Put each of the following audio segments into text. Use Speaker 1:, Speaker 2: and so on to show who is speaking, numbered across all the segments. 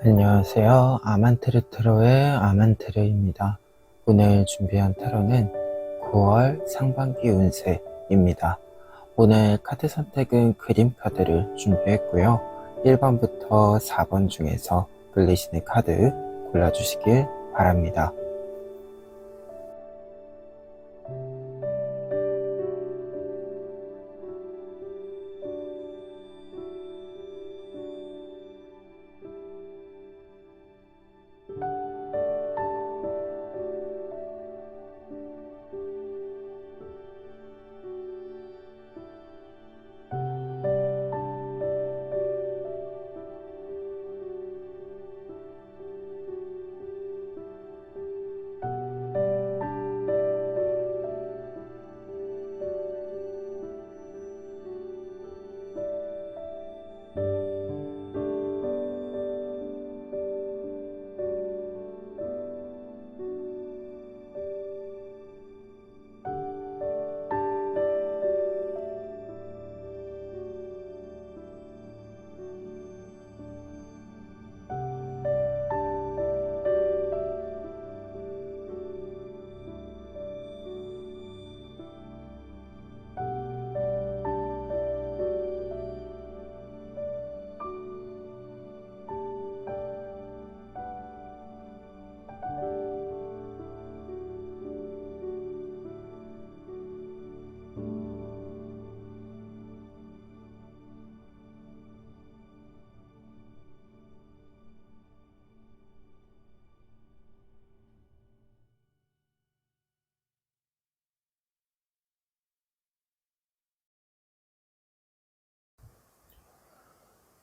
Speaker 1: 안녕하세요. 아만테르 타로의 아만테르입니다. 오늘 준비한 타로는 9월 상반기 운세입니다. 오늘 카드 선택은 그림 카드를 준비했고요. 1번부터 4번 중에서 끌리시는 카드 골라주시길 바랍니다.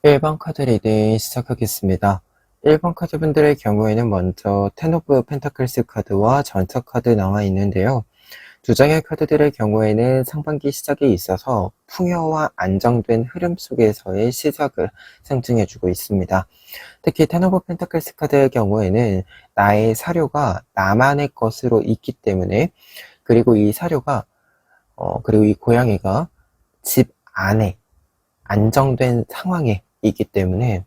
Speaker 1: 일 번 카드 리딩 시작하겠습니다. 1번 카드분들의 경우에는 먼저 텐 오브 펜타클스 카드와 전차 카드 나와 있는데요. 두 장의 카드들의 경우에는 상반기 시작에 있어서 풍요와 안정된 흐름 속에서의 시작을 상징해주고 있습니다. 특히 텐 오브 펜타클스 카드의 경우에는 나의 사료가 나만의 것으로 있기 때문에, 그리고 이 사료가 그리고 이 고양이가 집 안에 안정된 상황에 있기 때문에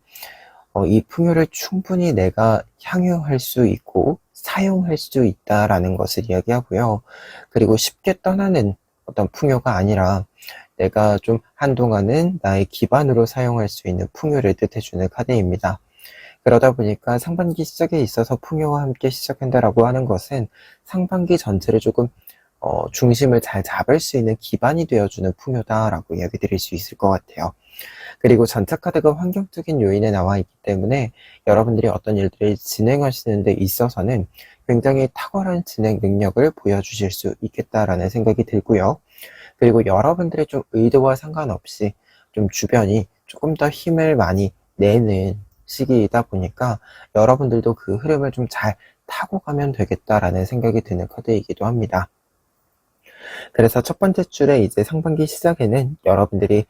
Speaker 1: 이 풍요를 충분히 내가 향유할 수 있고 사용할 수 있다라는 것을 이야기하고요. 그리고 쉽게 떠나는 어떤 풍요가 아니라 내가 좀 한동안은 나의 기반으로 사용할 수 있는 풍요를 뜻해주는 카드입니다. 그러다 보니까 상반기 시작에 있어서 풍요와 함께 시작한다라고 하는 것은 상반기 전체를 조금 중심을 잘 잡을 수 있는 기반이 되어주는 풍요다라고 이야기 드릴 수 있을 것 같아요. 그리고 전차 카드가 환경적인 요인에 나와 있기 때문에 여러분들이 어떤 일들을 진행하시는 데 있어서는 굉장히 탁월한 진행 능력을 보여주실 수 있겠다라는 생각이 들고요. 그리고 여러분들의 좀 의도와 상관없이 좀 주변이 조금 더 힘을 많이 내는 시기이다 보니까 여러분들도 그 흐름을 좀 잘 타고 가면 되겠다라는 생각이 드는 카드이기도 합니다. 그래서 첫 번째 줄에 이제 상반기 시작에는 여러분들이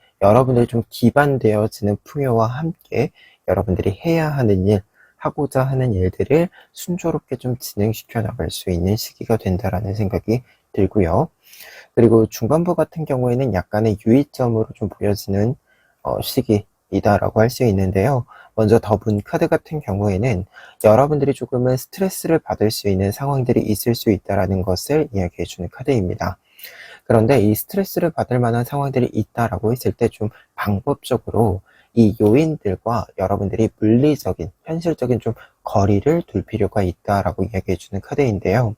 Speaker 1: 좀 기반되어지는 풍요와 함께 여러분들이 해야 하는 일, 하고자 하는 일들을 순조롭게 좀 진행시켜 나갈 수 있는 시기가 된다라는 생각이 들고요. 그리고 중반부 같은 경우에는 약간의 유의점으로 좀 보여지는 시기이다라고 할 수 있는데요. 먼저 더분 카드 같은 경우에는 여러분들이 조금은 스트레스를 받을 수 있는 상황들이 있을 수 있다라는 것을 이야기해주는 카드입니다. 그런데 이 스트레스를 받을 만한 상황들이 있다라고 했을 때 좀 방법적으로 이 요인들과 여러분들이 물리적인, 현실적인 좀 거리를 둘 필요가 있다라고 이야기해주는 카드인데요.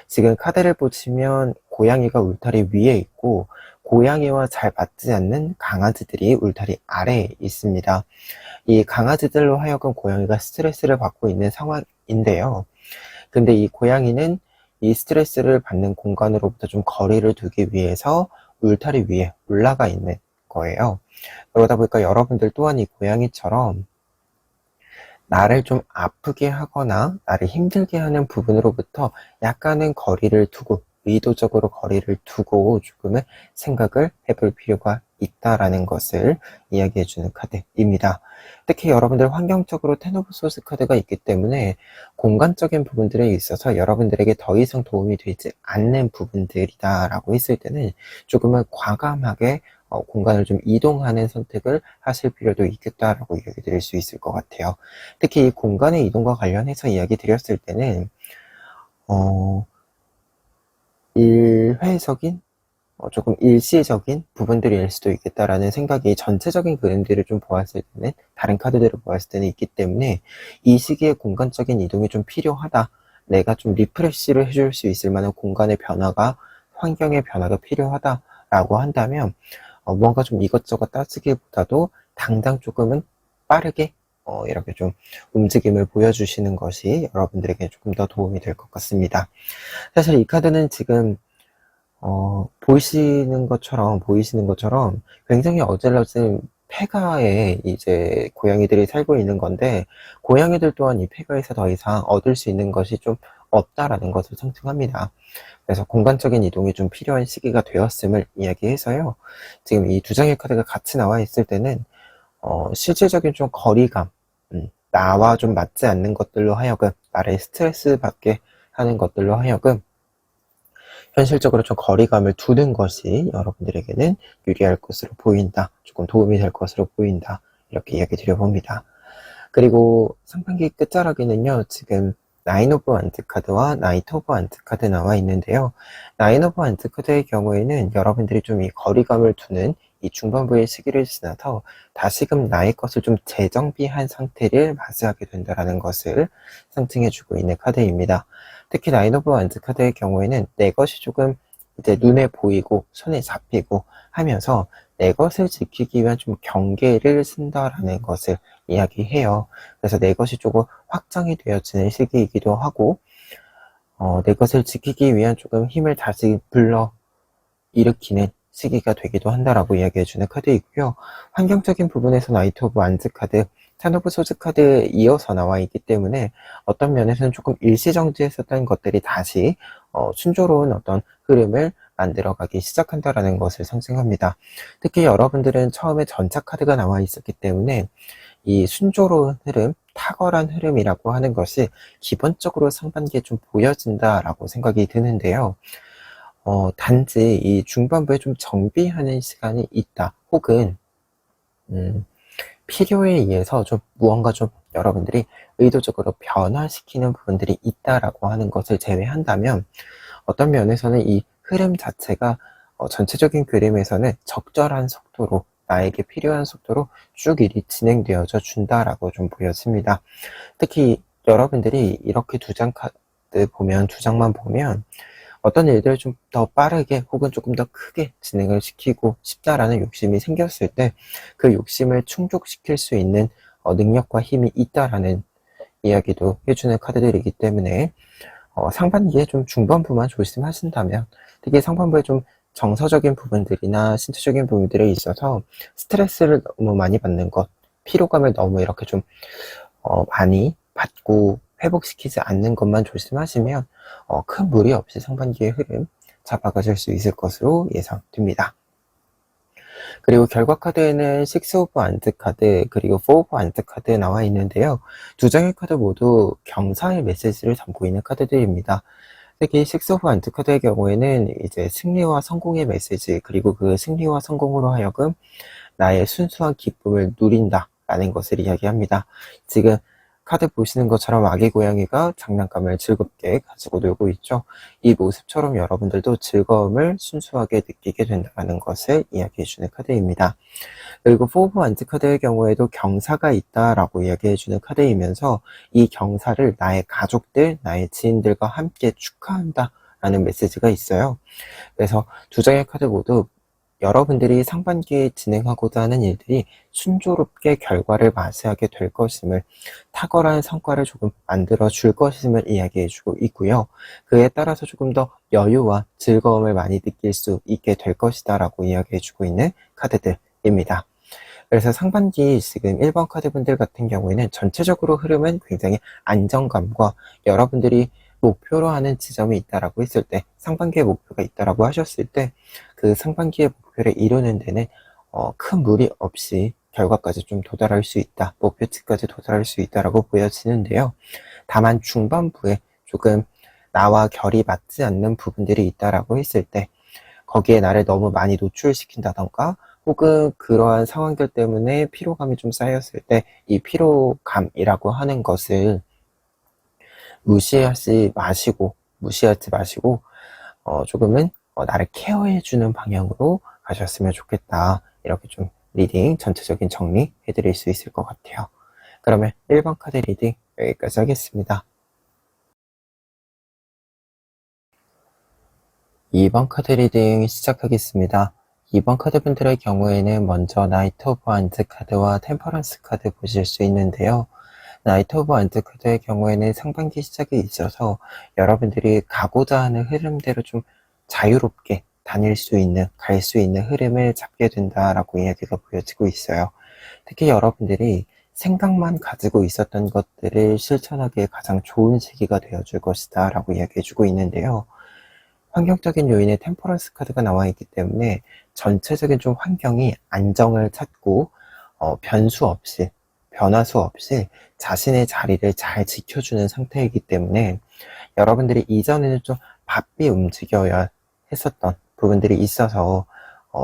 Speaker 1: 지금 카드를 보시면 고양이가 울타리 위에 있고 고양이와 잘 맞지 않는 강아지들이 울타리 아래에 있습니다. 이 강아지들로 하여금 고양이가 스트레스를 받고 있는 상황인데요. 근데 이 고양이는 이 스트레스를 받는 공간으로부터 좀 거리를 두기 위해서 울타리 위에 올라가 있는 거예요. 그러다 보니까 여러분들 또한 이 고양이처럼 나를 좀 아프게 하거나 나를 힘들게 하는 부분으로부터 약간은 거리를 두고, 의도적으로 거리를 두고 조금은 생각을 해볼 필요가 있다라는 것을 이야기해주는 카드입니다. 특히 여러분들 환경적으로 텐 오브 소스 카드가 있기 때문에 공간적인 부분들에 있어서 여러분들에게 더 이상 도움이 되지 않는 부분들이다 라고 했을 때는 조금은 과감하게 공간을 좀 이동하는 선택을 하실 필요도 있겠다라고 이야기 드릴 수 있을 것 같아요. 특히 이 공간의 이동과 관련해서 이야기 드렸을 때는, 일회적인, 조금 일시적인 부분들일 수도 있겠다라는 생각이 전체적인 그림들을 좀 보았을 때는, 다른 카드들을 보았을 때는 있기 때문에, 이 시기에 공간적인 이동이 좀 필요하다. 내가 좀 리프레시를 해줄 수 있을 만한 공간의 변화가, 환경의 변화가 필요하다라고 한다면, 뭔가 좀 이것저것 따지기보다도 당장 조금은 빠르게 이렇게 좀 움직임을 보여주시는 것이 여러분들에게 조금 더 도움이 될 것 같습니다. 사실 이 카드는 지금 보이시는 것처럼 굉장히 어질러진 폐가에 이제 고양이들이 살고 있는 건데, 고양이들 또한 이 폐가에서 더 이상 얻을 수 있는 것이 좀 없다라는 것을 상징합니다. 그래서 공간적인 이동이 좀 필요한 시기가 되었음을 이야기해서요. 지금 이 두 장의 카드가 같이 나와 있을 때는 실질적인 좀 거리감, 나와 좀 맞지 않는 것들로 하여금, 나를 스트레스 받게 하는 것들로 하여금 현실적으로 좀 거리감을 두는 것이 여러분들에게는 유리할 것으로 보인다. 조금 도움이 될 것으로 보인다. 이렇게 이야기 드려봅니다. 그리고 상반기 끝자락에는요, 지금 나인 오브 원트 카드와 나이트 오브 원트 카드 나와 있는데요. 나인 오브 원트 카드의 경우에는 여러분들이 좀 이 거리감을 두는 이 중반부의 시기를 지나서 다시금 나의 것을 좀 재정비한 상태를 맞이하게 된다는 것을 상징해주고 있는 카드입니다. 특히 나인 오브 원트 카드의 경우에는 내 것이 조금 이제 눈에 보이고 손에 잡히고 하면서 내 것을 지키기 위한 좀 경계를 쓴다라는 것을 이야기해요. 그래서 내 것이 조금 확장이 되어지는 시기이기도 하고, 내 것을 지키기 위한 조금 힘을 다시 불러 일으키는 시기가 되기도 한다라고 이야기해주는 카드이고요. 환경적인 부분에서 나이트 오브 완즈 카드, 텐 오브 소즈 카드에 이어서 나와 있기 때문에 어떤 면에서는 조금 일시정지했었던 것들이 다시 순조로운 어떤 흐름을 만들어가기 시작한다라는 것을 상징합니다. 특히 여러분들은 처음에 전차 카드가 나와 있었기 때문에 이 순조로운 흐름, 탁월한 흐름이라고 하는 것이 기본적으로 상반기에 좀 보여진다라고 생각이 드는데요. 단지 이 중반부에 좀 정비하는 시간이 있다. 혹은, 필요에 의해서 좀 무언가 좀 여러분들이 의도적으로 변화시키는 부분들이 있다라고 하는 것을 제외한다면, 어떤 면에서는 이 흐름 자체가 전체적인 그림에서는 적절한 속도로, 나에게 필요한 속도로 쭉 일이 진행되어져 준다라고 좀 보여집니다. 특히 여러분들이 이렇게 두 장만 보면 어떤 일들을 좀 더 빠르게 혹은 조금 더 크게 진행을 시키고 싶다라는 욕심이 생겼을 때 그 욕심을 충족시킬 수 있는 능력과 힘이 있다라는 이야기도 해주는 카드들이기 때문에 상반기에 좀 중반부만 조심하신다면, 특히 상반부에 좀 정서적인 부분들이나 신체적인 부분들에 있어서 스트레스를 너무 많이 받는 것, 피로감을 너무 이렇게 좀 많이 받고 회복시키지 않는 것만 조심하시면 큰 무리 없이 상반기의 흐름 잡아가실 수 있을 것으로 예상됩니다. 그리고 결과 카드에는 6 오브 안트 카드 그리고 4 오브 안트 카드 나와 있는데요. 두 장의 카드 모두 경사의 메시지를 담고 있는 카드들입니다. 특히 6 오브 안트 카드의 경우에는 이제 승리와 성공의 메시지, 그리고 그 승리와 성공으로 하여금 나의 순수한 기쁨을 누린다라는 것을 이야기합니다. 지금 카드 보시는 것처럼 아기 고양이가 장난감을 즐겁게 가지고 놀고 있죠. 이 모습처럼 여러분들도 즐거움을 순수하게 느끼게 된다는 것을 이야기해주는 카드입니다. 그리고 4 오브 원트 카드의 경우에도 경사가 있다라고 이야기해주는 카드이면서 이 경사를 나의 가족들, 나의 지인들과 함께 축하한다라는 메시지가 있어요. 그래서 두 장의 카드 모두 여러분들이 상반기에 진행하고자 하는 일들이 순조롭게 결과를 맞이하게 될 것임을, 탁월한 성과를 조금 만들어 줄 것임을 이야기해 주고 있고요. 그에 따라서 조금 더 여유와 즐거움을 많이 느낄 수 있게 될 것이다 라고 이야기해 주고 있는 카드들입니다. 그래서 상반기 지금 1번 카드분들 같은 경우에는 전체적으로 흐름은 굉장히 안정감과, 여러분들이 목표로 하는 지점이 있다라고 했을 때, 상반기의 목표가 있다라고 하셨을 때 그 상반기의 목표를 이루는 데는 큰 무리 없이 결과까지 좀 도달할 수 있다, 목표치까지 도달할 수 있다라고 보여지는데요. 다만 중반부에 조금 나와 결이 맞지 않는 부분들이 있다라고 했을 때, 거기에 나를 너무 많이 노출시킨다던가 혹은 그러한 상황들 때문에 피로감이 좀 쌓였을 때 이 피로감이라고 하는 것을 무시하지 마시고 조금은 나를 케어해주는 방향으로 가셨으면 좋겠다. 이렇게 좀 리딩 전체적인 정리 해드릴 수 있을 것 같아요. 그러면 1번 카드 리딩 여기까지 하겠습니다. 2번 카드 리딩 시작하겠습니다. 2번 카드 분들의 경우에는 먼저 나이트 오브 완드 카드와 템퍼런스 카드 보실 수 있는데요. 나이트 오브 완드 카드의 경우에는 상반기 시작에 있어서 여러분들이 가고자 하는 흐름대로 좀 자유롭게 갈 수 있는 흐름을 잡게 된다라고 이야기가 보여지고 있어요. 특히 여러분들이 생각만 가지고 있었던 것들을 실천하기에 가장 좋은 시기가 되어줄 것이다 라고 이야기해주고 있는데요. 환경적인 요인의 템퍼런스 카드가 나와 있기 때문에 전체적인 좀 환경이 안정을 찾고 변화수 없이 자신의 자리를 잘 지켜주는 상태이기 때문에 여러분들이 이전에는 좀 바삐 움직여야 했었던 부분들이 있어서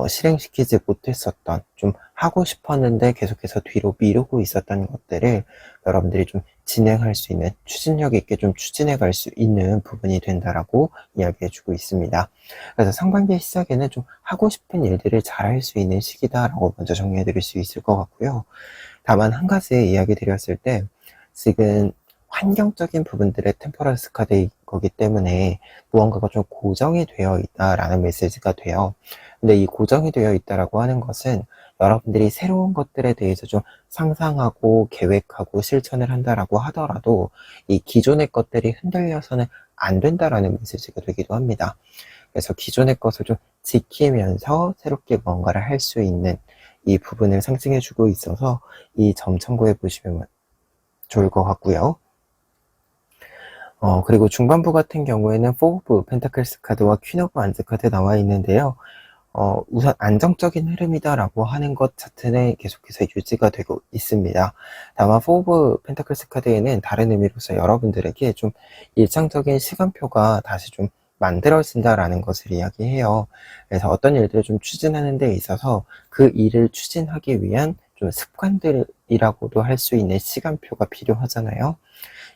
Speaker 1: 실행시키지 못했었던, 좀 하고 싶었는데 계속해서 뒤로 미루고 있었던 것들을 여러분들이 좀 진행할 수 있는, 추진력 있게 좀 추진해 갈 수 있는 부분이 된다라고 이야기해 주고 있습니다. 그래서 상반기 시작에는 좀 하고 싶은 일들을 잘 할 수 있는 시기다라고 먼저 정리해 드릴 수 있을 것 같고요. 다만 한 가지 이야기 드렸을 때 지금 환경적인 부분들의 템퍼런스 카드인 거기 때문에 무언가가 좀 고정이 되어 있다라는 메시지가 돼요. 근데 이 고정이 되어 있다라고 하는 것은 여러분들이 새로운 것들에 대해서 좀 상상하고 계획하고 실천을 한다라고 하더라도 이 기존의 것들이 흔들려서는 안 된다라는 메시지가 되기도 합니다. 그래서 기존의 것을 좀 지키면서 새롭게 뭔가를 할 수 있는 이 부분을 상징해 주고 있어서 이 점 참고해 보시면 좋을 것 같고요. 그리고 중반부 같은 경우에는 4 오브 펜타클스 카드와 퀸 오브 완즈 카드 나와 있는데요. 우선 안정적인 흐름이다라고 하는 것 자체는 계속해서 유지가 되고 있습니다. 다만 4 오브 펜타클스 카드에는 다른 의미로서 여러분들에게 좀 일상적인 시간표가 다시 좀 만들어진다라는 것을 이야기해요. 그래서 어떤 일들을 좀 추진하는 데 있어서 그 일을 추진하기 위한 좀 습관들이라고도 할 수 있는 시간표가 필요하잖아요.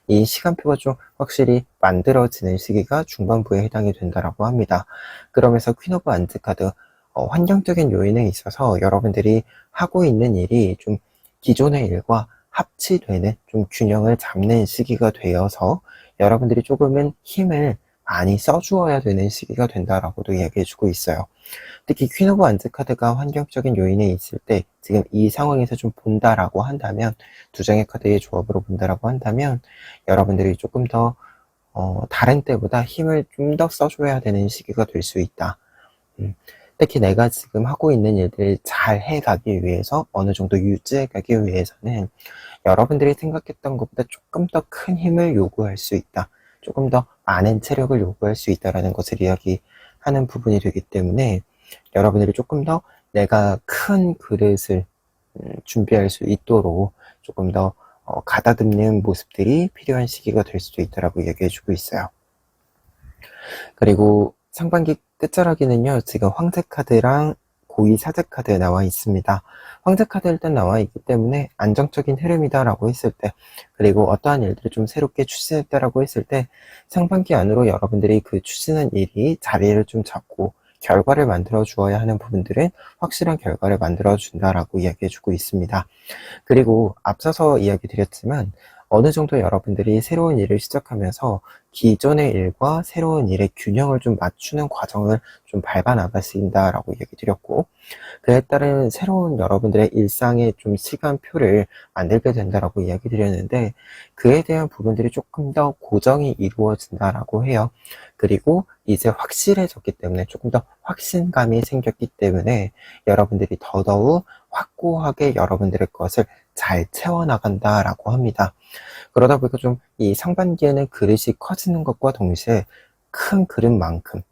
Speaker 1: 이 시간표가 좀 확실히 만들어지는 시기가 중반부에 해당이 된다라고 합니다. 그러면서 퀸 오브 완즈 카드, 환경적인 요인에 있어서 여러분들이 하고 있는 일이 좀 기존의 일과 합치되는, 좀 균형을 잡는 시기가 되어서 여러분들이 조금은 힘을 많이 써주어야 되는 시기가 된다라고도 이야기해주고 있어요. 특히 퀸 오브 완즈 카드가 환경적인 요인에 있을 때 지금 이 상황에서 좀 본다라고 한다면, 두 장의 카드의 조합으로 본다라고 한다면 여러분들이 조금 더 다른 때보다 힘을 좀 더 써줘야 되는 시기가 될 수 있다. 특히 내가 지금 하고 있는 일들을 잘 해가기 위해서, 어느 정도 유지해가기 위해서는 여러분들이 생각했던 것보다 조금 더 큰 힘을 요구할 수 있다. 조금 더 많은 체력을 요구할 수 있다라는 것을 이야기하는 부분이 되기 때문에 여러분들이 조금 더 내가 큰 그릇을 준비할 수 있도록 조금 더 가다듬는 모습들이 필요한 시기가 될 수도 있다라고 얘기해주고 있어요. 그리고 상반기 끝자락에는요, 지금 황제 카드랑 고위 사제 카드 나와 있습니다. 황제 카드 일단 나와 있기 때문에 안정적인 흐름이다라고 했을 때, 그리고 어떠한 일들을 좀 새롭게 추진했다라고 했을 때 상반기 안으로 여러분들이 그 추진한 일이 자리를 좀 잡고 결과를 만들어 주어야 하는 부분들은 확실한 결과를 만들어 준다라고 이야기해 주고 있습니다. 그리고 앞서서 이야기 드렸지만 어느 정도 여러분들이 새로운 일을 시작하면서 기존의 일과 새로운 일의 균형을 좀 맞추는 과정을 좀 밟아 나가신다라고 얘기 드렸고, 그에 따른 새로운 여러분들의 일상의 좀 시간표를 만들게 된다라고 이야기 드렸는데, 그에 대한 부분들이 조금 더 고정이 이루어진다라고 해요. 그리고 이제 확실해졌기 때문에, 조금 더 확신감이 생겼기 때문에 여러분들이 더더욱 확고하게 여러분들의 것을 잘 채워나간다라고 합니다. 그러다 보니까 좀 이 상반기에는 그릇이 커지는 것과 동시에 커진 그릇만큼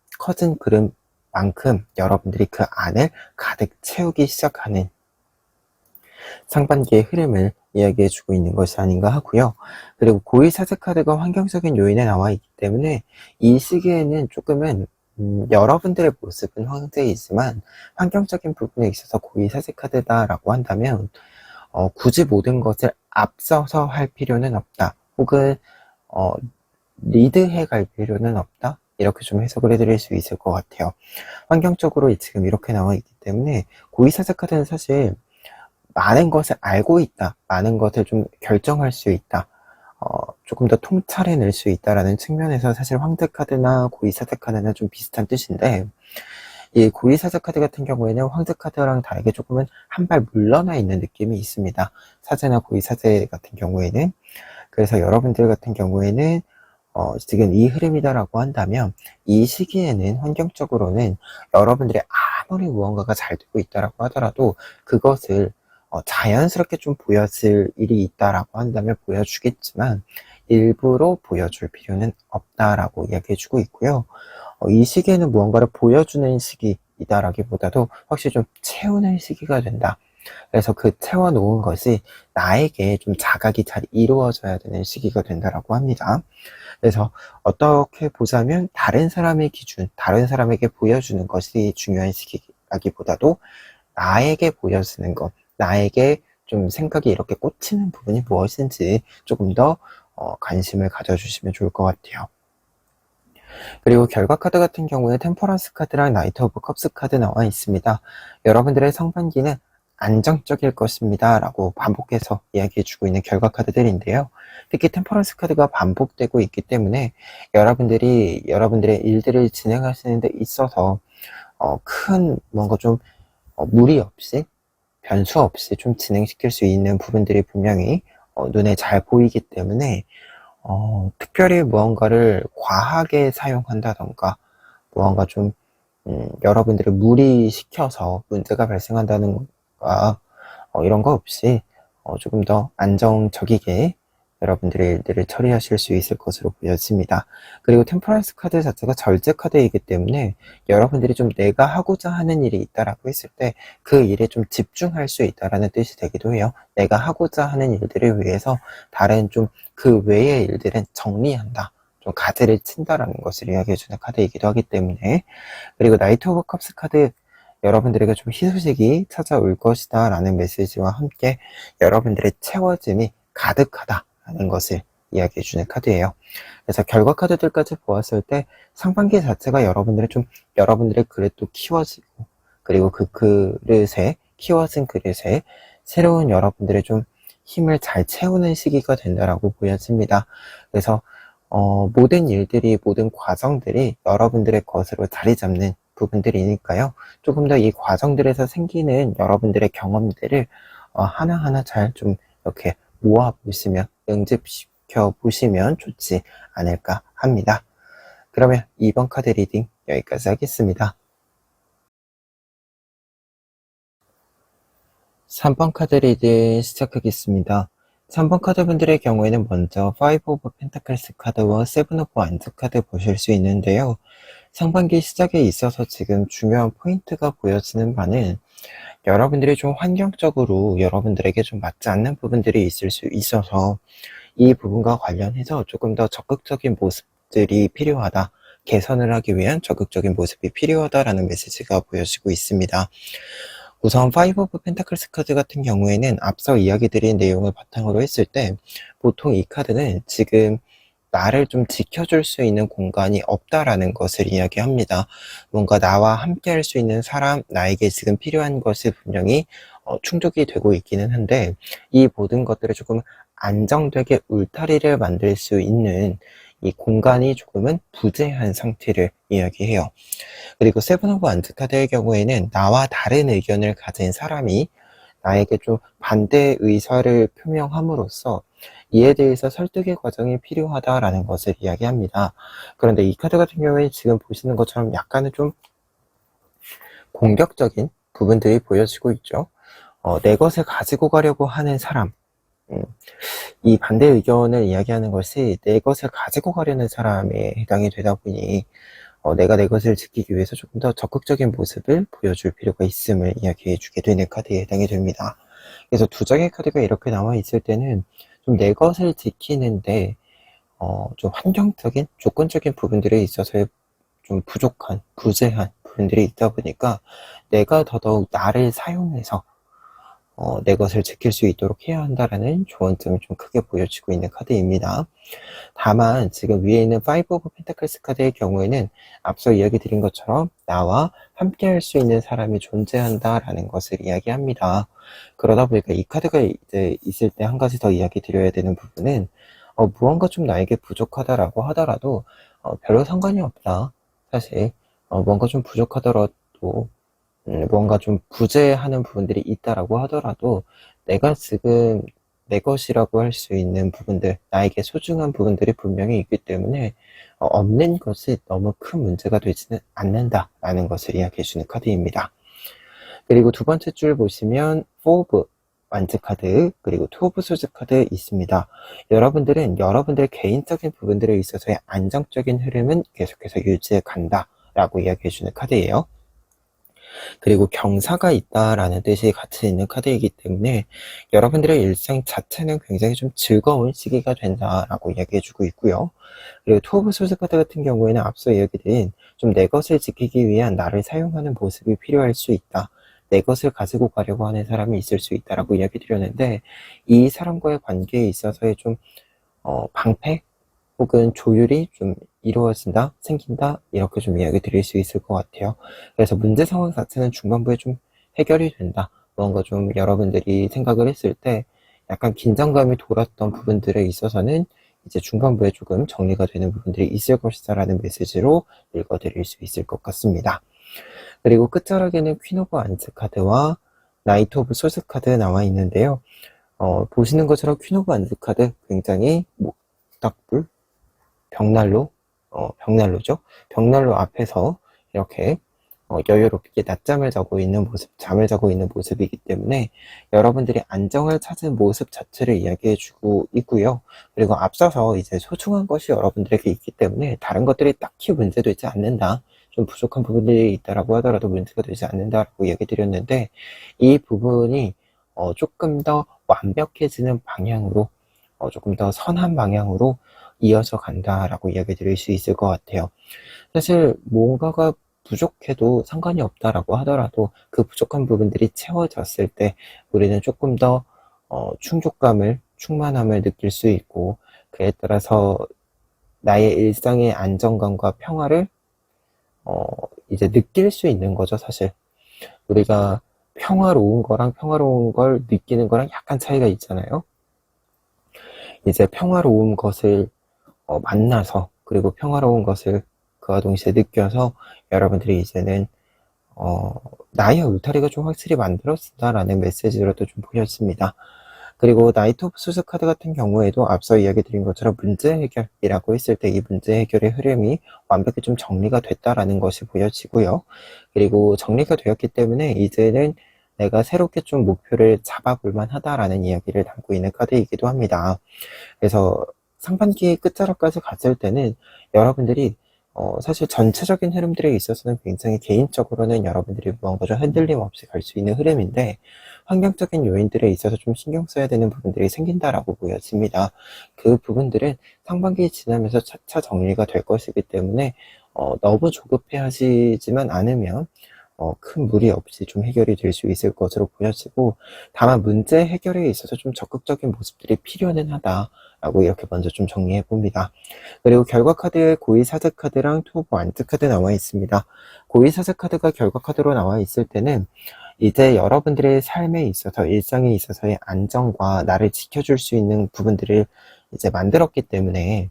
Speaker 1: 여러분들이 그 안을 가득 채우기 시작하는 상반기의 흐름을 이야기해주고 있는 것이 아닌가 하고요. 그리고 고위 사제 카드가 환경적인 요인에 나와 있기 때문에 이 시기에는 조금은 여러분들의 모습은 황제이지만 환경적인 부분에 있어서 고의사제 카드다라고 한다면 굳이 모든 것을 앞서서 할 필요는 없다. 혹은 어, 리드해 갈 필요는 없다. 이렇게 좀 해석을 해드릴 수 있을 것 같아요. 환경적으로 지금 이렇게 나와 있기 때문에 고의사제 카드는 사실 많은 것을 알고 있다. 많은 것을 좀 결정할 수 있다. 조금 더 통찰해낼 수 있다라는 측면에서 사실 황제 카드나 고의사제 카드는 좀 비슷한 뜻인데, 이 고의사제 카드 같은 경우에는 황제 카드랑 다르게 조금은 한 발 물러나 있는 느낌이 있습니다. 사제나 고의사제 같은 경우에는. 그래서 여러분들 같은 경우에는 지금 이 흐름이다라고 한다면 이 시기에는 환경적으로는 여러분들이 아무리 무언가가 잘 되고 있다라고 하더라도 그것을 자연스럽게 좀 보여질 일이 있다라고 한다면 보여주겠지만 일부러 보여줄 필요는 없다라고 이야기해주고 있고요. 이 시기에는 무언가를 보여주는 시기이다라기보다도 확실히 좀 채우는 시기가 된다. 그래서 그 채워놓은 것이 나에게 좀 자각이 잘 이루어져야 되는 시기가 된다라고 합니다. 그래서 어떻게 보자면 다른 사람의 기준, 다른 사람에게 보여주는 것이 중요한 시기라기보다도 나에게 보여지는 것, 나에게 좀 생각이 이렇게 꽂히는 부분이 무엇인지 조금 더 관심을 가져주시면 좋을 것 같아요. 그리고 결과 카드 같은 경우에 템퍼런스 카드랑 나이트 오브 컵스 카드 나와 있습니다. 여러분들의 상반기는 안정적일 것입니다 라고 반복해서 이야기해주고 있는 결과 카드들인데요. 특히 템퍼런스 카드가 반복되고 있기 때문에 여러분들이 여러분들의 일들을 진행하시는 데 있어서 큰 뭔가 좀 무리 없이 변수 없이 좀 진행시킬 수 있는 부분들이 분명히 눈에 잘 보이기 때문에 특별히 무언가를 과하게 사용한다던가 무언가 좀 여러분들을 무리시켜서 문제가 발생한다는 거 이런 거 없이 조금 더 안정적이게 여러분들의 일들을 처리하실 수 있을 것으로 보여집니다. 그리고 템퍼런스 카드 자체가 절제 카드이기 때문에 여러분들이 좀 내가 하고자 하는 일이 있다라고 했을 때 그 일에 좀 집중할 수 있다라는 뜻이 되기도 해요. 내가 하고자 하는 일들을 위해서 다른 좀 그 외의 일들은 정리한다. 좀 가드를 친다라는 것을 이야기해주는 카드이기도 하기 때문에. 그리고 나이트 오브 컵스 카드 여러분들에게 좀 희소식이 찾아올 것이다 라는 메시지와 함께 여러분들의 채워짐이 가득하다 라는 것을 이야기해주는 카드예요. 그래서 결과 카드들까지 보았을 때 상반기 자체가 여러분들의 그릇도 키워지고 그리고 그 그릇에 키워진 그릇에 새로운 여러분들의 좀 힘을 잘 채우는 시기가 된다라고 보여집니다. 그래서 모든 일들이 모든 과정들이 여러분들의 것으로 자리 잡는 부분들이니까요. 조금 더 이 과정들에서 생기는 여러분들의 경험들을 하나하나 잘 좀 이렇게 모아보시면 응집시켜 보시면 좋지 않을까 합니다. 그러면 2번 카드 리딩 여기까지 하겠습니다. 3번 카드 리딩 시작하겠습니다. 3번 카드분들의 경우에는 먼저 5 오브 펜타클스 카드와 7 오브 완즈 카드 보실 수 있는데요. 상반기 시작에 있어서 지금 중요한 포인트가 보여지는 바는 여러분들이 좀 환경적으로 여러분들에게 좀 맞지 않는 부분들이 있을 수 있어서 이 부분과 관련해서 조금 더 적극적인 모습들이 필요하다. 개선을 하기 위한 적극적인 모습이 필요하다라는 메시지가 보여지고 있습니다. 우선 5 오브 펜타클스 카드 같은 경우에는 앞서 이야기 드린 내용을 바탕으로 했을 때 보통 이 카드는 지금 나를 좀 지켜줄 수 있는 공간이 없다라는 것을 이야기합니다. 뭔가 나와 함께 할 수 있는 사람, 나에게 지금 필요한 것이 분명히 충족이 되고 있기는 한데 이 모든 것들을 조금 안정되게 울타리를 만들 수 있는 이 공간이 조금은 부재한 상태를 이야기해요. 그리고 세븐 오브 완즈 카드의 경우에는 나와 다른 의견을 가진 사람이 나에게 좀 반대 의사를 표명함으로써 이에 대해서 설득의 과정이 필요하다라는 것을 이야기합니다. 그런데 이 카드 같은 경우에 지금 보시는 것처럼 약간은 좀 공격적인 부분들이 보여지고 있죠. 내 것을 가지고 가려고 하는 사람, 이 반대 의견을 이야기하는 것이 내 것을 가지고 가려는 사람에 해당이 되다 보니 내가 내 것을 지키기 위해서 조금 더 적극적인 모습을 보여줄 필요가 있음을 이야기해 주게 되는 카드에 해당이 됩니다. 그래서 두 장의 카드가 이렇게 나와 있을 때는 좀 내 것을 지키는데 좀 환경적인 조건적인 부분들에 있어서 좀 부족한, 부재한 부분들이 있다 보니까 내가 더더욱 나를 사용해서 내 것을 지킬 수 있도록 해야 한다라는 조언점이 좀 크게 보여지고 있는 카드입니다. 다만 지금 위에 있는 5 오브 펜타클스 카드의 경우에는 앞서 이야기 드린 것처럼 나와 함께 할 수 있는 사람이 존재한다라는 것을 이야기합니다. 그러다 보니까 이 카드가 이제 있을 때 한 가지 더 이야기 드려야 되는 부분은 무언가 좀 나에게 부족하다라고 하더라도 별로 상관이 없다. 사실 뭔가 좀 부족하더라도 뭔가 좀 부재하는 부분들이 있다라고 하더라도 내가 지금 내 것이라고 할 수 있는 부분들, 나에게 소중한 부분들이 분명히 있기 때문에 없는 것이 너무 큰 문제가 되지는 않는다라는 것을 이야기해주는 카드입니다. 그리고 두 번째 줄 보시면 4 오브 완즈 카드, 그리고 2 오브 소즈 카드 있습니다. 여러분들은 여러분들의 개인적인 부분들에 있어서의 안정적인 흐름은 계속해서 유지해 간다라고 이야기해주는 카드예요. 그리고 경사가 있다라는 뜻이 같이 있는 카드이기 때문에 여러분들의 일상 자체는 굉장히 좀 즐거운 시기가 된다라고 이야기해주고 있고요. 그리고 투 오브 소스 카드 같은 경우에는 앞서 이야기드린 좀 내 것을 지키기 위한 나를 사용하는 모습이 필요할 수 있다. 내 것을 가지고 가려고 하는 사람이 있을 수 있다라고 이야기 드렸는데 이 사람과의 관계에 있어서의 좀 방패 혹은 조율이 좀 이루어진다, 생긴다, 이렇게 좀 이야기 드릴 수 있을 것 같아요. 그래서 문제 상황 자체는 중반부에 좀 해결이 된다. 뭔가 좀 여러분들이 생각을 했을 때 약간 긴장감이 돌았던 부분들에 있어서는 이제 중반부에 조금 정리가 되는 부분들이 있을 것이다 라는 메시지로 읽어드릴 수 있을 것 같습니다. 그리고 끝자락에는 퀸 오브 안츠 카드와 나이트 오브 소스 카드 나와 있는데요. 보시는 것처럼 퀸 오브 안츠 카드 굉장히 목닥불, 벽난로죠. 벽난로 앞에서 이렇게 여유롭게 낮잠을 자고 있는 모습, 잠을 자고 있는 모습이기 때문에 여러분들이 안정을 찾은 모습 자체를 이야기해주고 있고요. 그리고 앞서서 이제 소중한 것이 여러분들에게 있기 때문에 다른 것들이 딱히 문제되지 않는다. 좀 부족한 부분들이 있다라고 하더라도 문제가 되지 않는다라고 이야기 드렸는데 이 부분이 조금 더 완벽해지는 방향으로 조금 더 선한 방향으로 이어져 간다라고 이야기 드릴 수 있을 것 같아요. 사실 뭔가가 부족해도 상관이 없다라고 하더라도 그 부족한 부분들이 채워졌을 때 우리는 조금 더 충족감을, 충만함을 느낄 수 있고 그에 따라서 나의 일상의 안정감과 평화를 이제 느낄 수 있는 거죠. 사실 우리가 평화로운 거랑 평화로운 걸 느끼는 거랑 약간 차이가 있잖아요. 이제 평화로운 것을 만나서 그리고 평화로운 것을 그와 동시에 느껴서 여러분들이 이제는 나의 울타리가 좀 확실히 만들어진다라는 메시지로도 좀 보여집니다. 그리고 나이트 오브 소스 카드 같은 경우에도 앞서 이야기 드린 것처럼 문제 해결이라고 했을 때 이 문제 해결의 흐름이 완벽히 좀 정리가 됐다라는 것이 보여지고요. 그리고 정리가 되었기 때문에 이제는 내가 새롭게 좀 목표를 잡아볼 만하다라는 이야기를 담고 있는 카드이기도 합니다. 그래서 상반기 끝자락까지 갔을 때는 여러분들이 사실 전체적인 흐름들에 있어서는 굉장히 개인적으로는 여러분들이 무언가 좀 흔들림 없이 갈 수 있는 흐름인데 환경적인 요인들에 있어서 좀 신경 써야 되는 부분들이 생긴다라고 보여집니다. 그 부분들은 상반기 지나면서 차차 정리가 될 것이기 때문에 너무 조급해 하시지만 않으면 큰 무리 없이 좀 해결이 될 수 있을 것으로 보여지고 다만 문제 해결에 있어서 좀 적극적인 모습들이 필요는 하다라고 이렇게 먼저 좀 정리해 봅니다. 그리고 결과 카드에 고의사제 카드랑 투 오브 완즈 카드 나와 있습니다. 고의사제 카드가 결과 카드로 나와 있을 때는 이제 여러분들의 삶에 있어서 일상에 있어서의 안정과 나를 지켜줄 수 있는 부분들을 이제 만들었기 때문에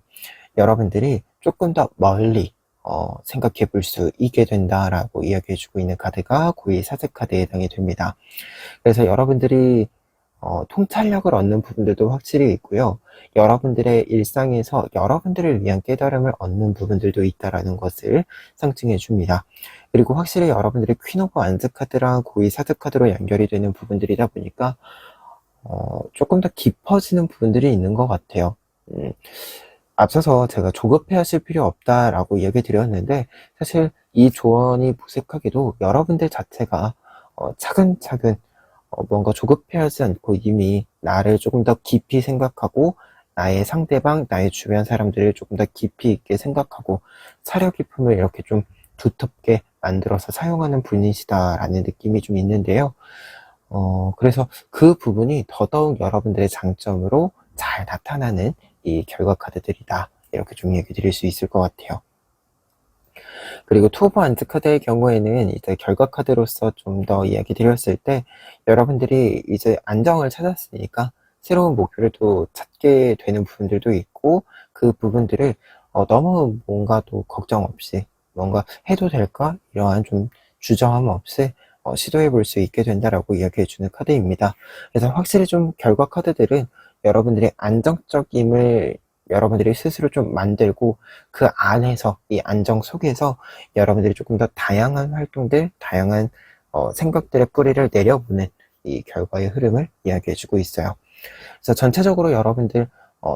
Speaker 1: 여러분들이 조금 더 멀리 생각해 볼 수 있게 된다라고 이야기해 주고 있는 카드가 고의 사제 카드에 해당이 됩니다. 그래서 여러분들이 통찰력을 얻는 부분들도 확실히 있고요. 여러분들의 일상에서 여러분들을 위한 깨달음을 얻는 부분들도 있다라는 것을 상징해 줍니다. 그리고 확실히 여러분들이 퀸 오브 완즈 카드랑 고의 사제 카드로 연결이 되는 부분들이다 보니까 조금 더 깊어지는 부분들이 있는 것 같아요. 앞서서 제가 조급해 하실 필요 없다라고 얘기 드렸는데 사실 이 조언이 무색하게도 여러분들 자체가 차근차근 뭔가 조급해 하지 않고 이미 나를 조금 더 깊이 생각하고 나의 상대방, 나의 주변 사람들을 조금 더 깊이 있게 생각하고 사려 깊음을 이렇게 좀 두텁게 만들어서 사용하는 분이시다라는 느낌이 좀 있는데요. 그래서 그 부분이 더더욱 여러분들의 장점으로 잘 나타나는 이 결과 카드들이다. 이렇게 좀 얘기 드릴 수 있을 것 같아요. 그리고 투 오브 안트 카드의 경우에는 이제 결과 카드로서 좀 더 이야기 드렸을 때 여러분들이 이제 안정을 찾았으니까 새로운 목표를 또 찾게 되는 부분들도 있고 그 부분들을 너무 뭔가 또 걱정 없이 뭔가 해도 될까? 이러한 좀 주저함 없이 시도해 볼 수 있게 된다라고 이야기해 주는 카드입니다. 그래서 확실히 좀 결과 카드들은 여러분들의 안정적임을 여러분들이 스스로 좀 만들고 그 안에서 이 안정 속에서 여러분들이 조금 더 다양한 활동들, 다양한 생각들의 뿌리를 내려보는 이 결과의 흐름을 이야기해주고 있어요. 그래서 전체적으로 여러분들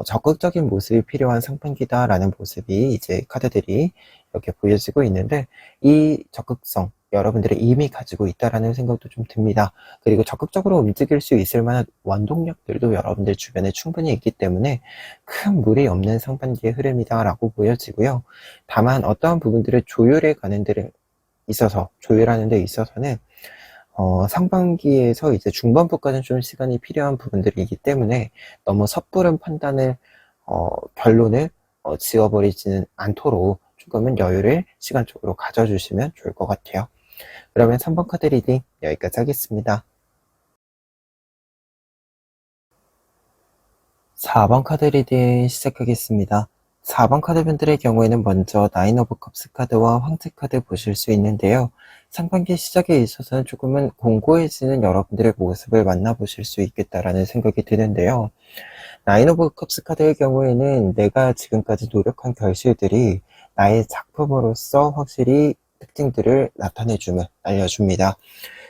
Speaker 1: 적극적인 모습이 필요한 상반기다라는 모습이 이제 카드들이 이렇게 보여지고 있는데 이 적극성 여러분들이 이미 가지고 있다라는 생각도 좀 듭니다. 그리고 적극적으로 움직일 수 있을 만한 원동력들도 여러분들 주변에 충분히 있기 때문에 큰 무리 없는 상반기의 흐름이다라고 보여지고요. 다만 어떠한 부분들을 조율해 가는 데를 있어서 조율하는 데 있어서는 상반기에서 이제 중반부까지는 좀 시간이 필요한 부분들이기 때문에 너무 섣부른 판단을 결론을 지어버리지는 않도록 조금은 여유를 시간적으로 가져주시면 좋을 것 같아요. 그러면 3번 카드 리딩 여기까지 하겠습니다. 4번 카드 리딩 시작하겠습니다. 4번 카드분들의 경우에는 먼저 나인 오브 컵스 카드와 황제 카드 보실 수 있는데요. 상반기 시작에 있어서는 조금은 공고해지는 여러분들의 모습을 만나보실 수 있겠다라는 생각이 드는데요. 나인 오브 컵스 카드의 경우에는 내가 지금까지 노력한 결실들이 나의 작품으로서 확실히 특징들을 나타내줌을 알려줍니다.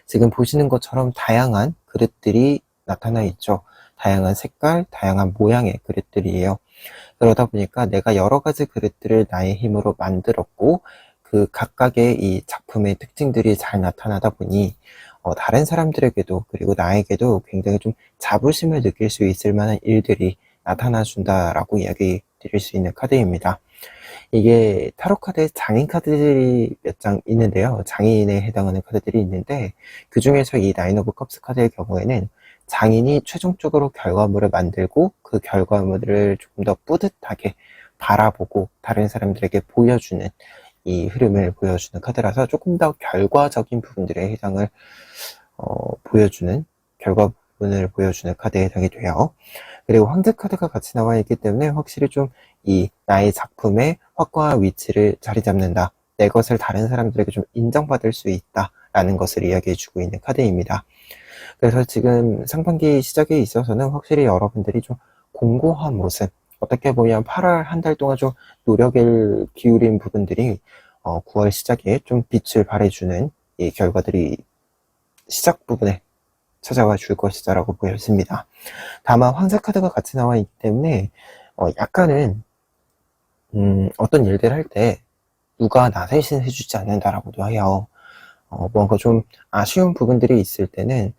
Speaker 1: 지금 보시는 것처럼 다양한 그릇들이 나타나 있죠. 다양한 색깔, 다양한 모양의 그릇들이에요. 그러다 보니까 내가 여러 가지 그릇들을 나의 힘으로 만들었고 그 각각의 이 작품의 특징들이 잘 나타나다 보니 다른 사람들에게도 그리고 나에게도 굉장히 좀 자부심을 느낄 수 있을 만한 일들이 나타나 준다라고 이야기 드릴 수 있는 카드입니다. 이게 타로 카드에 장인 카드들이 몇 장 있는데요. 장인에 해당하는 카드들이 있는데 그 중에서 이 나인 오브 컵스 카드의 경우에는 장인이 최종적으로 결과물을 만들고 그 결과물을 조금 더 뿌듯하게 바라보고 다른 사람들에게 보여주는 이 흐름을 보여주는 카드라서 조금 더 결과적인 부분들에 해당을 보여주는 결과 부분을 보여주는 카드에 해당이 돼요. 그리고 황제 카드가 같이 나와 있기 때문에 확실히 좀 이 나의 작품의 확고한 위치를 자리 잡는다. 내 것을 다른 사람들에게 좀 인정받을 수 있다 라는 것을 이야기해 주고 있는 카드입니다. 그래서 지금 상반기 시작에 있어서는 확실히 여러분들이 좀 공고한 모습, 어떻게 보면 8월 한 달 동안 좀 노력을 기울인 부분들이 9월 시작에 좀 빛을 발해주는 이 결과들이 시작 부분에 찾아와 줄 것이다라고 보여집니다. 다만 황제 카드가 같이 나와 있기 때문에 약간은 어떤 일들을 할 때 누가 나 대신 해주지 않는다라고도 해요. 뭔가 좀 아쉬운 부분들이 있을 때는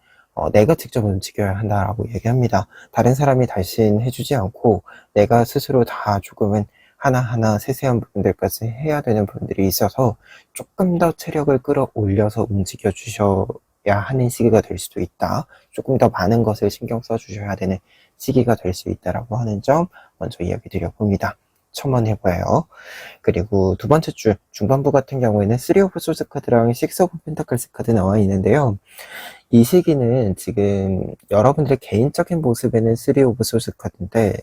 Speaker 1: 내가 직접 움직여야 한다라고 얘기합니다. 다른 사람이 대신 해주지 않고 내가 스스로 다 조금은 하나하나 세세한 부분들까지 해야 되는 부분들이 있어서 조금 더 체력을 끌어올려서 움직여 주셔야 하는 시기가 될 수도 있다. 조금 더 많은 것을 신경 써 주셔야 되는 시기가 될 수 있다라고 하는 점 먼저 이야기 드려봅니다. 첨언해봐요. 그리고 두 번째 줄 중반부 같은 경우에는 3 오브 소드 카드랑 6 오브 펜타클스 카드 나와 있는데요. 이 시기는 지금 여러분들의 개인적인 모습에는 3 오브 소드 카드인데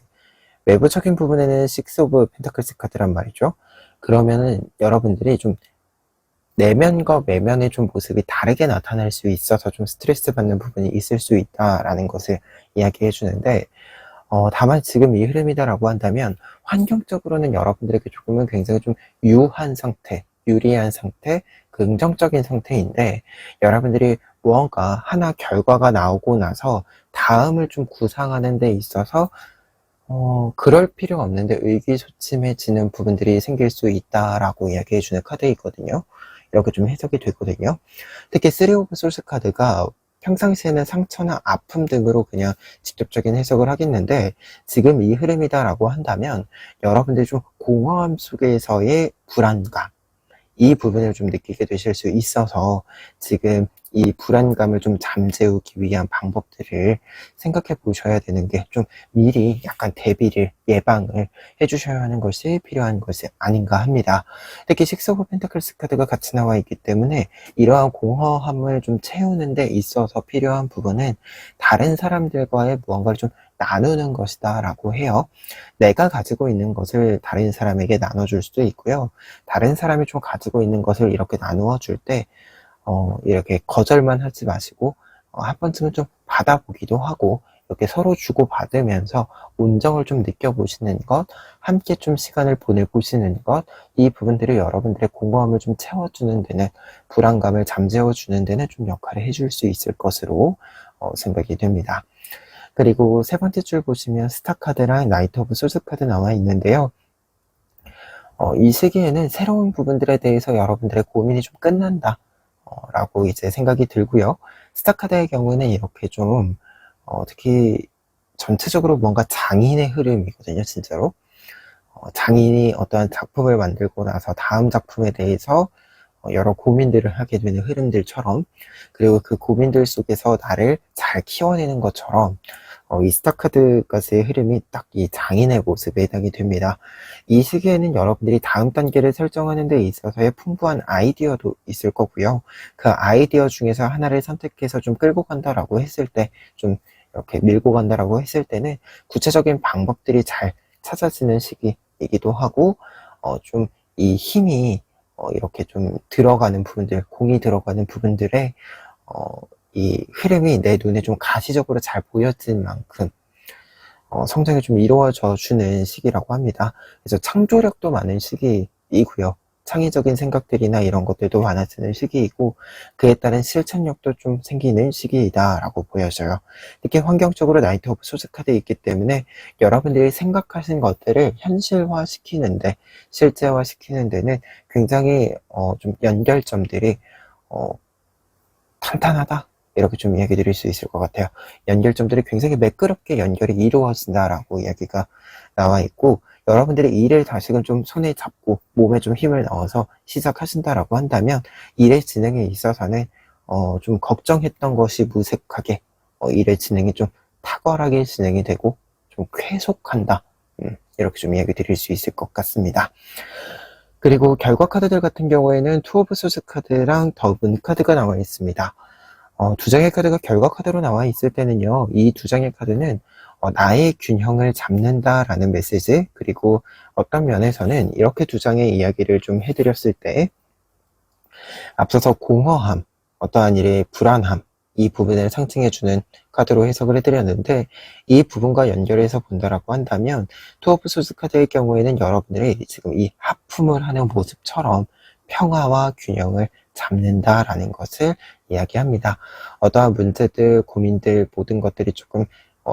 Speaker 1: 외부적인 부분에는 6 오브 펜타클스 카드란 말이죠. 그러면은 여러분들이 좀 내면과 외면의 좀 모습이 다르게 나타날 수 있어서 좀 스트레스 받는 부분이 있을 수 있다라는 것을 이야기해 주는데 다만 지금 이 흐름이다라고 한다면 환경적으로는 여러분들에게 조금은 굉장히 좀 유한 상태, 유리한 상태, 긍정적인 상태인데 여러분들이 무언가 하나 결과가 나오고 나서 다음을 좀 구상하는 데 있어서 그럴 필요 없는데 의기소침해지는 부분들이 생길 수 있다라고 이야기해주는 카드이거든요. 이렇게 좀 해석이 되거든요. 특히 3 오브 소스 카드가 평상시에는 상처나 아픔 등으로 그냥 직접적인 해석을 하겠는데, 지금 이 흐름이다라고 한다면 여러분들이 좀 공허함 속에서의 불안감, 이 부분을 좀 느끼게 되실 수 있어서 지금 이 불안감을 좀 잠재우기 위한 방법들을 생각해 보셔야 되는 게, 좀 미리 약간 대비를, 예방을 해주셔야 하는 것이 필요한 것이 아닌가 합니다. 특히 식스 오브 펜타클스 카드가 같이 나와 있기 때문에 이러한 공허함을 좀 채우는 데 있어서 필요한 부분은 다른 사람들과의 무언가를 좀 나누는 것이다 라고 해요. 내가 가지고 있는 것을 다른 사람에게 나눠줄 수도 있고요. 다른 사람이 좀 가지고 있는 것을 이렇게 나누어 줄 때, 이렇게 거절만 하지 마시고, 한 번쯤은 좀 받아보기도 하고, 이렇게 서로 주고받으면서 온정을 좀 느껴보시는 것, 함께 좀 시간을 보내보시는 것, 이 부분들이 여러분들의 공허함을 좀 채워주는 데는, 불안감을 잠재워주는 데는 좀 역할을 해줄 수 있을 것으로 생각이 됩니다. 그리고 세 번째 줄 보시면 스타 카드랑 나이트 오브 소스 카드 나와 있는데요. 이 시기에는 새로운 부분들에 대해서 여러분들의 고민이 좀 끝난다 라고 이제 생각이 들고요. 스타 카드의 경우는 이렇게 좀 특히 전체적으로 뭔가 장인의 흐름이거든요, 진짜로. 장인이 어떠한 작품을 만들고 나서 다음 작품에 대해서 여러 고민들을 하게 되는 흐름들처럼, 그리고 그 고민들 속에서 나를 잘 키워내는 것처럼, 이 스타카드까지의 흐름이 딱 이 장인의 모습에 해당이 됩니다. 이 시기에는 여러분들이 다음 단계를 설정하는 데 있어서의 풍부한 아이디어도 있을 거고요. 그 아이디어 중에서 하나를 선택해서 좀 끌고 간다라고 했을 때, 좀 이렇게 밀고 간다라고 했을 때는 구체적인 방법들이 잘 찾아지는 시기이기도 하고, 좀 이 힘이 이렇게 좀 들어가는 부분들, 공이 들어가는 부분들에 이 흐름이 내 눈에 좀 가시적으로 잘 보여진 만큼 성장이 좀 이루어져 주는 시기라고 합니다. 그래서 창조력도 많은 시기이고요. 창의적인 생각들이나 이런 것들도 많아지는 시기이고, 그에 따른 실천력도 좀 생기는 시기이다라고 보여져요. 특히 환경적으로 나이트 오브 소스 카드에 있기 때문에 여러분들이 생각하신 것들을 현실화시키는데, 실제화시키는 데는 굉장히 좀 연결점들이 탄탄하다, 이렇게 좀 이야기 드릴 수 있을 것 같아요. 연결점들이 굉장히 매끄럽게 연결이 이루어진다라고 이야기가 나와 있고, 여러분들이 일을 다시금 좀 손에 잡고 몸에 좀 힘을 넣어서 시작하신다라고 한다면, 일의 진행에 있어서는 좀 걱정했던 것이 무색하게 일의 진행이 좀 탁월하게 진행이 되고 좀 쾌속한다, 이렇게 좀 이야기 드릴 수 있을 것 같습니다. 그리고 결과 카드들 같은 경우에는 투 오브 소스 카드랑 더 문 카드가 나와 있습니다. 두 장의 카드가 결과 카드로 나와 있을 때는요, 이 두 장의 카드는 나의 균형을 잡는다라는 메시지, 그리고 어떤 면에서는 이렇게 두 장의 이야기를 좀 해드렸을 때, 앞서서 공허함, 어떠한 일의 불안함, 이 부분을 상징해주는 카드로 해석을 해드렸는데, 이 부분과 연결해서 본다라고 한다면, 투 오브 소스 카드의 경우에는 여러분들이 지금 이 하품을 하는 모습처럼 평화와 균형을 잡는다라는 것을 이야기합니다. 어떠한 문제들, 고민들, 모든 것들이 조금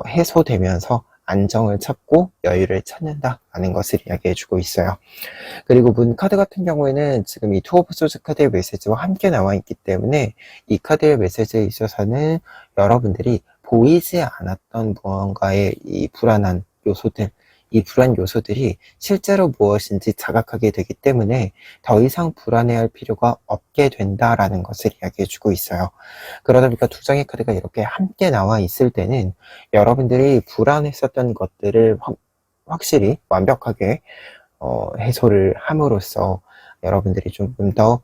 Speaker 1: 해소되면서 안정을 찾고 여유를 찾는다라는 것을 이야기해주고 있어요. 그리고 문 카드 같은 경우에는 지금 이 투 오브 소스 카드의 메시지와 함께 나와 있기 때문에, 이 카드의 메시지에 있어서는 여러분들이 보이지 않았던 무언가의 이 불안한 요소들, 이 불안 요소들이 실제로 무엇인지 자각하게 되기 때문에 더 이상 불안해할 필요가 없게 된다라는 것을 이야기해주고 있어요. 그러다 보니까 두 장의 카드가 이렇게 함께 나와 있을 때는 여러분들이 불안했었던 것들을 확실히 완벽하게 해소를 함으로써 여러분들이 조금 더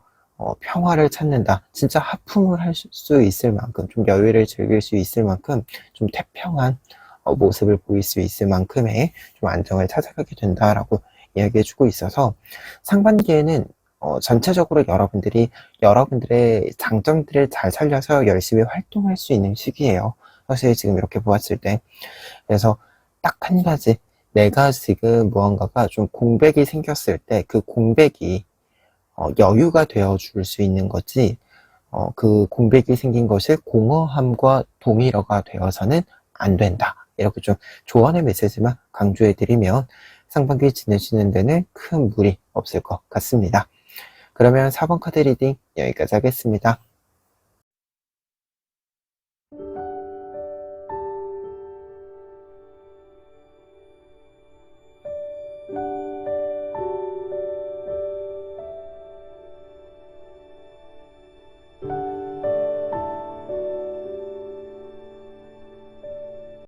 Speaker 1: 평화를 찾는다, 진짜 하품을 할 수 있을 만큼, 좀 여유를 즐길 수 있을 만큼 좀 태평한 모습을 보일 수 있을 만큼의 좀 안정을 찾아가게 된다라고 이야기해주고 있어서, 상반기에는 전체적으로 여러분들이 여러분들의 장점들을 잘 살려서 열심히 활동할 수 있는 시기예요. 사실 지금 이렇게 보았을 때. 그래서 딱 한 가지, 내가 지금 무언가가 좀 공백이 생겼을 때 그 공백이 여유가 되어 줄 수 있는 거지, 그 공백이 생긴 것이 공허함과 동일어가 되어서는 안 된다, 이렇게 좀 조언의 메시지만 강조해 드리면 상반기 지내시는 데는 큰 무리 없을 것 같습니다. 그러면 4번 카드 리딩 여기까지 하겠습니다.